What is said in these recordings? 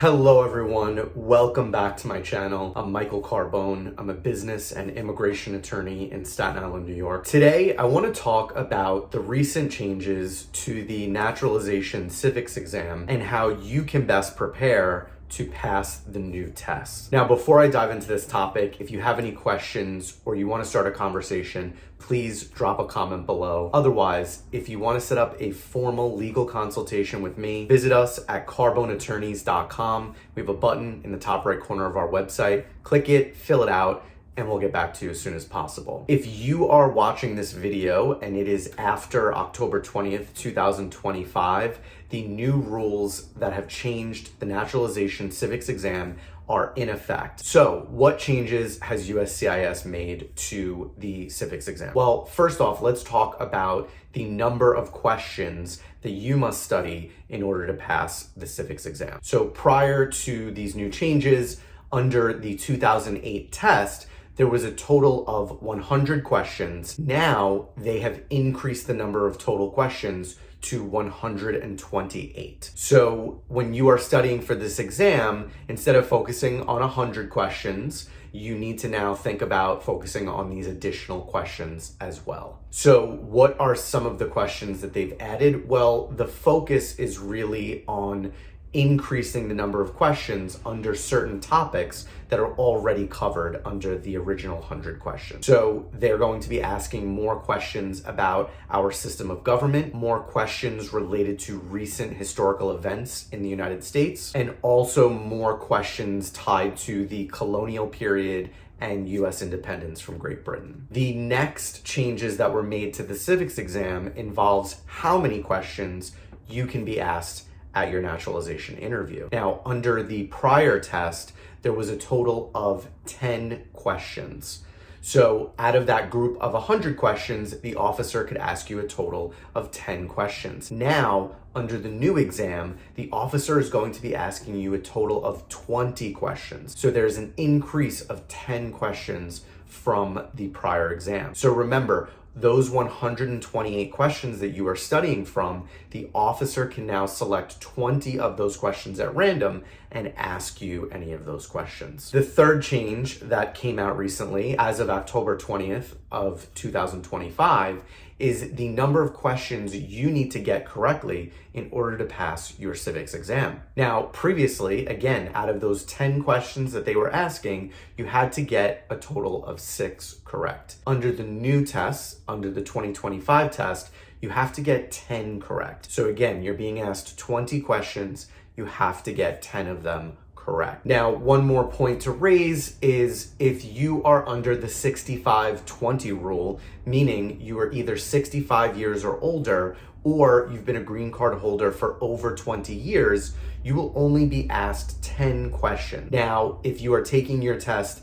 Hello everyone, welcome back to my channel. I'm Michael Carbone. I'm a business and immigration attorney in Staten Island, New York. Today, I want to talk about the recent changes to the Naturalization Civics exam and how you can best prepare to pass the new test. Now, before I dive into this topic, if you have any questions or you want to start a conversation, please drop a comment below. Otherwise, if you want to set up a formal legal consultation with me, visit us at carboneattorneys.com. We have a button in the top right corner of our website. Click it, fill it out, and we'll get back to you as soon as possible. If you are watching this video and it is after October 20th, 2025, the new rules that have changed the Naturalization Civics exam are in effect. So what changes has USCIS made to the civics exam? Well, first off, let's talk about the number of questions that you must study in order to pass the civics exam. So prior to these new changes, under the 2008 test, there was a total of 100 questions. Now they have increased the number of total questions to 128. So when you are studying for this exam, instead of focusing on 100 questions, you need to now think about focusing on these additional questions as well. So what are some of the questions that they've added? Well, the focus is really on increasing the number of questions under certain topics that are already covered under the original 100 questions. So they're going to be asking more questions about our system of government, more questions related to recent historical events in the United States, and also more questions tied to the colonial period and US independence from Great Britain. The next changes that were made to the civics exam involves how many questions you can be asked at your naturalization interview. Now, under the prior test, there was a total of 10 questions. So out of that group of 100 questions, the officer could ask you a total of 10 questions. Now, under the new exam, the officer is going to be asking you a total of 20 questions. So there's an increase of 10 questions from the prior exam. So remember, those 128 questions that you are studying from, the officer can now select 20 of those questions at random and ask you any of those questions. The third change that came out recently, as of October 20th of 2025, is the number of questions you need to get correctly in order to pass your civics exam. Now, previously, again, out of those 10 questions that they were asking, you had to get a total of 6 correct. Under the new tests, under the 2025 test, you have to get 10 correct. So again, you're being asked 20 questions, you have to get 10 of them correct. Now, one more point to raise is if you are under the 65-20 rule, meaning you are either 65 years or older, or you've been a green card holder for over 20 years, you will only be asked 10 questions. Now, if you are taking your test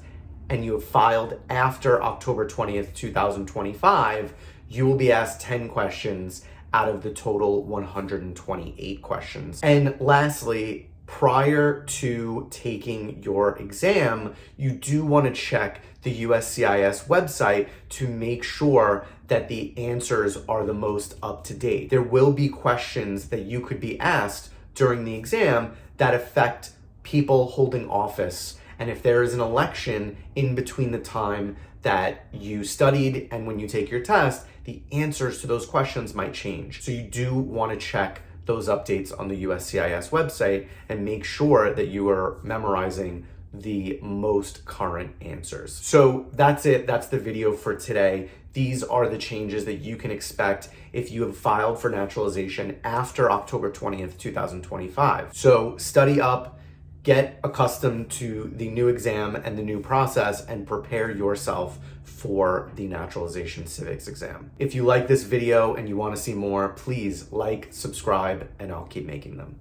and you have filed after October 20th, 2025, you will be asked 10 questions out of the total 128 questions. And lastly, prior to taking your exam, you do want to check the USCIS website to make sure that the answers are the most up to date. There will be questions that you could be asked during the exam that affect people holding office. And if there is an election in between the time that you studied and when you take your test, the answers to those questions might change. So you do want to check those updates on the USCIS website and make sure that you are memorizing the most current answers. So that's it. That's the video for today. These are the changes that you can expect if you have filed for naturalization after October 20th, 2025. So study up, get accustomed to the new exam and the new process, and prepare yourself for the Naturalization Civics exam. If you like this video and you want to see more, please like, subscribe, and I'll keep making them.